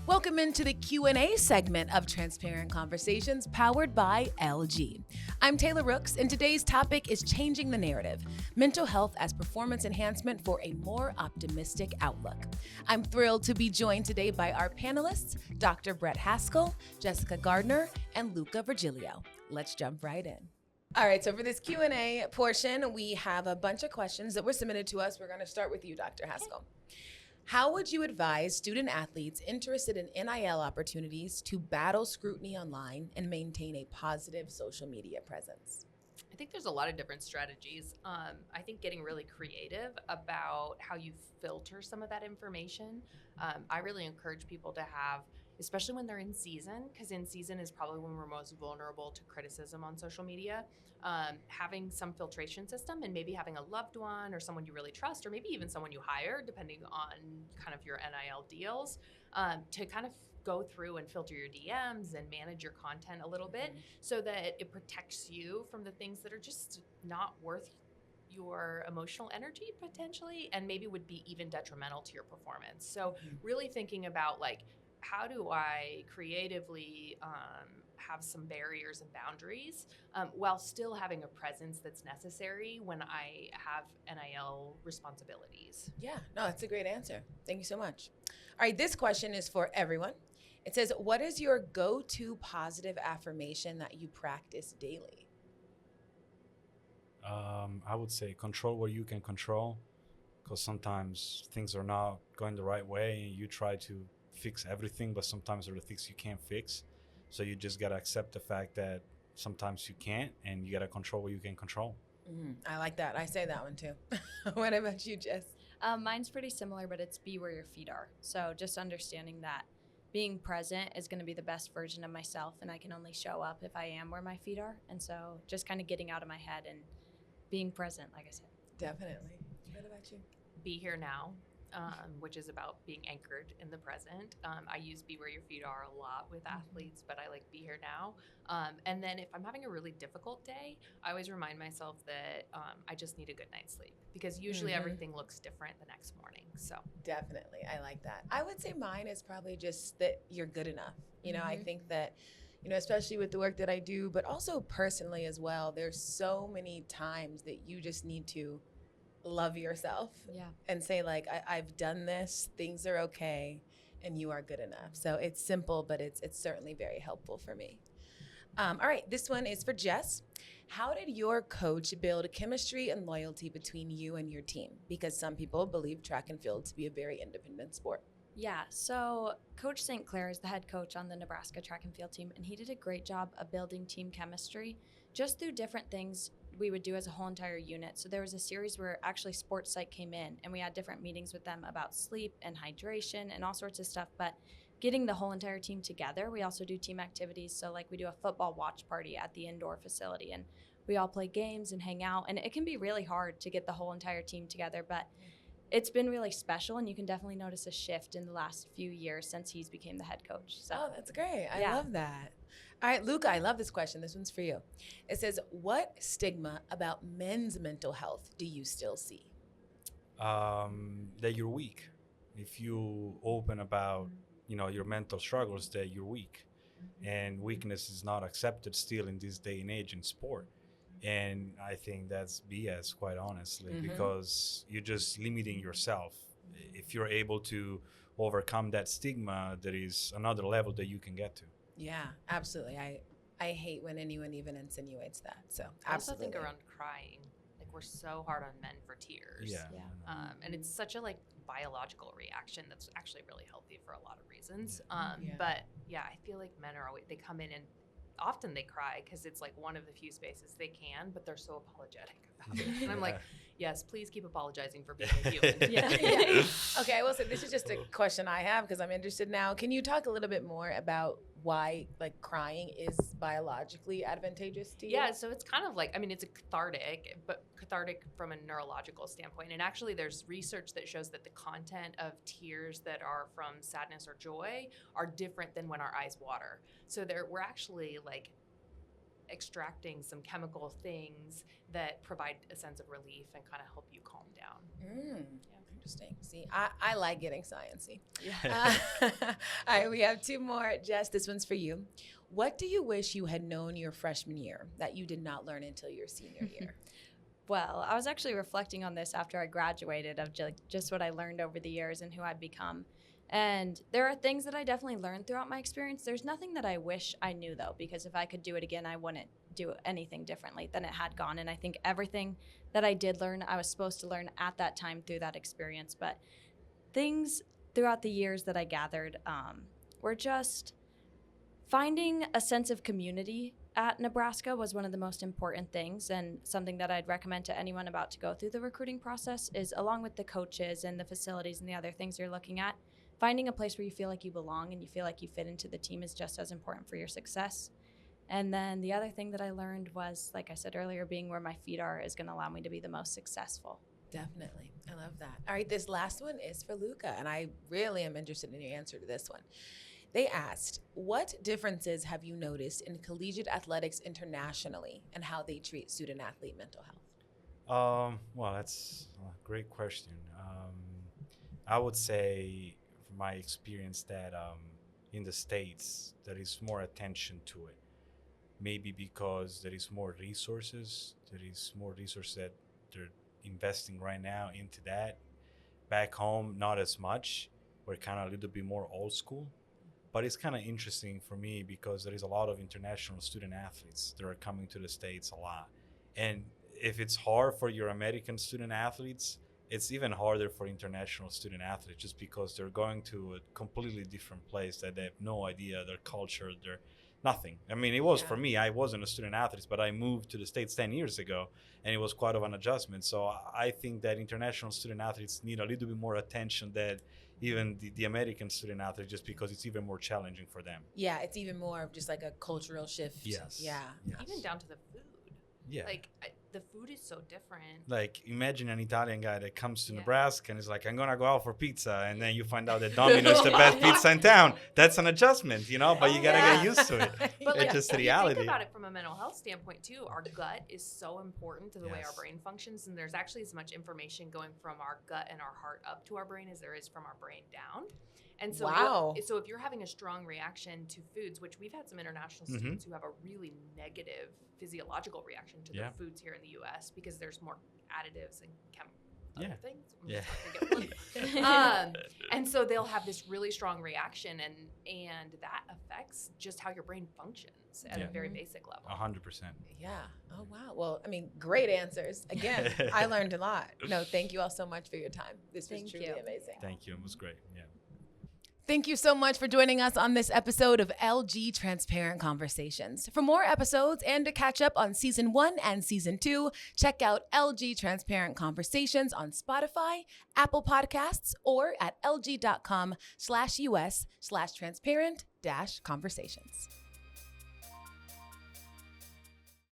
Welcome into the Q&A segment of Transparent Conversations powered by LG. I'm Taylor Rooks, and today's topic is changing the narrative, mental health as performance enhancement for a more optimistic outlook. I'm thrilled to be joined today by our panelists, Dr. Brett Haskell, Jessica Gardner, and Luca Virgilio. Let's jump right in. All right, so for this Q&A portion, we have a bunch of questions that were submitted to us. We're going to start with you, Dr. Haskell. How would you advise student athletes interested in NIL opportunities to battle scrutiny online and maintain a positive social media presence? I think there's a lot of different strategies. I think getting really creative about how you filter some of that information. I really encourage people to have, especially when they're in season, because in season is probably when we're most vulnerable to criticism on social media, having some filtration system and maybe having a loved one or someone you really trust, or maybe even someone you hire, depending on kind of your NIL deals, to kind of go through and filter your DMs and manage your content a little bit so that it protects you from the things that are just not worth your emotional energy potentially, and maybe would be even detrimental to your performance. So really thinking about like, how do I creatively have some barriers and boundaries while still having a presence that's necessary when I have NIL responsibilities? Yeah, no, that's a great answer. Thank you so much. All right, this question is for everyone. It says, what is your go-to positive affirmation that you practice daily? I would say control what you can control, because sometimes things are not going the right way and you try to fix everything, but sometimes there are things you can't fix. So you just got to accept the fact that sometimes you can't, and you got to control what you can control. I like that. I say that one too. What about you, Jess? Mine's pretty similar, but it's be where your feet are. So just understanding that being present is going to be the best version of myself, and I can only show up if I am where my feet are. And so just kind of getting out of my head and being present, like I said. Definitely. What about you? Be here now, which is about being anchored in the present. I use be where your feet are a lot with athletes, but I like be here now. And then if I'm having a really difficult day, I always remind myself that I just need a good night's sleep, because usually everything looks different the next morning. So Definitely. I like that. I would say mine is probably just that you're good enough. You know, I think that, you know, especially with the work that I do, but also personally as well, there's so many times that you just need to love yourself and say like, I've done this, things are okay, and you are good enough. So it's simple, but it's certainly very helpful for me. All right, this one is for Jess. How did your coach build chemistry and loyalty between you and your team? Because some people believe track and field to be a very independent sport. Yeah, so Coach St. Clair is the head coach on the Nebraska track and field team, and he did a great job of building team chemistry just through different things we would do as a whole entire unit. So there was a series where actually sports psych came in, and we had different meetings with them about sleep and hydration and all sorts of stuff. But getting the whole entire team together, we also do team activities. So like we do a football watch party at the indoor facility, and we all play games and hang out. And it can be really hard to get the whole entire team together, but it's been really special, and you can definitely notice a shift in the last few years since he's became the head coach. So, oh, that's great. I love that. All right, Luca, I love this question. This one's for you. It says, what stigma about men's mental health do you still see? That you're weak. If you open about, you know, your mental struggles, that you're weak. And weakness is not accepted still in this day and age in sport. And I think that's BS, quite honestly, because you're just limiting yourself. If you're able to overcome that stigma, there is another level that you can get to. Yeah, absolutely. I hate when anyone even insinuates that. So I absolutely. also think around crying, like we're so hard on men for tears. And it's such a like biological reaction that's actually really healthy for a lot of reasons. But yeah, I feel like men are always, they come in and often they cry because it's like one of the few spaces they can, but they're so apologetic about it. And I'm like, yes, please keep apologizing for being a human. Okay, I will say this is just a question I have because I'm interested now. Can you talk a little bit more about why like crying is biologically advantageous to you? Yeah, so it's kind of like, I mean, it's a cathartic, but cathartic from a neurological standpoint. And actually there's research that shows that the content of tears that are from sadness or joy are different than when our eyes water. So we're actually like extracting some chemical things that provide a sense of relief and kind of help you calm down. Interesting. See, I like getting sciencey. Yeah. All right, we have two more. Jess, this one's for you. What do you wish you had known your freshman year that you did not learn until your senior year? Well, I was actually reflecting on this after I graduated of just what I learned over the years and who I've become. And there are things that I definitely learned throughout my experience. There's nothing that I wish I knew, though, because if I could do it again, I wouldn't do anything differently than it had gone. And I think everything that I did learn, I was supposed to learn at that time through that experience. But things throughout the years that I gathered were just finding a sense of community at Nebraska was one of the most important things, and something that I'd recommend to anyone about to go through the recruiting process is, along with the coaches and the facilities and the other things you're looking at, finding a place where you feel like you belong and you feel like you fit into the team is just as important for your success. And then the other thing that I learned was, like I said earlier, being where my feet are is going to allow me to be the most successful. Definitely. I love that. All right, this last one is for Luca, and I really am interested in your answer to this one. They asked, what differences have you noticed in collegiate athletics internationally and how they treat student-athlete mental health? Well, that's a great question. I would say, from my experience, that in the States, there is more attention to it. Maybe because there is more resources. There is more resources that they're investing right now into that. Back home, not as much. We're kind of a little bit more old school. But it's kind of interesting for me because there is a lot of international student athletes that are coming to the States a lot. And if it's hard for your American student athletes, it's even harder for international student athletes just because they're going to a completely different place that they have no idea, their culture, their nothing. I mean, it was for me, I wasn't a student athlete, but I moved to the States 10 years ago and it was quite of an adjustment. So I think that international student athletes need a little bit more attention than even the American student athlete, just because it's even more challenging for them. Yeah, it's even more of just like a cultural shift. Yes. Yeah. Yes. Even down to the food. Yeah. Like, the food is so different. Like, imagine an Italian guy that comes to Yeah. Nebraska and is like, I'm going to go out for pizza. And then you find out that Domino's is the best pizza in town. That's an adjustment, you know, but you got to get used to it. But It's just the if you reality. think about it from a mental health standpoint too, our gut is so important to the way our Yes. brain functions, and there's actually as much information going from our gut and our heart up to our brain as there is from our brain down. And so, Wow. so if you're having a strong reaction to foods, which we've had some international students who have a really negative physiological reaction to Yeah. the foods here in the U.S. because there's more additives and other Yeah. things. I'm Yeah. just not gonna get one. And so they'll have this really strong reaction, and that affects just how your brain functions at Yeah. a very basic level. 100%. Yeah. Oh, wow. Well, I mean, great answers. Again, I learned a lot. No, thank you all so much for your time. This was Thank truly you. amazing. Thank you. It was great. Yeah. Thank you so much for joining us on this episode of LG Transparent Conversations. For more episodes and to catch up on Season 1 and Season 2, check out LG Transparent Conversations on Spotify, Apple Podcasts, or at lg.com/US/transparent-conversations.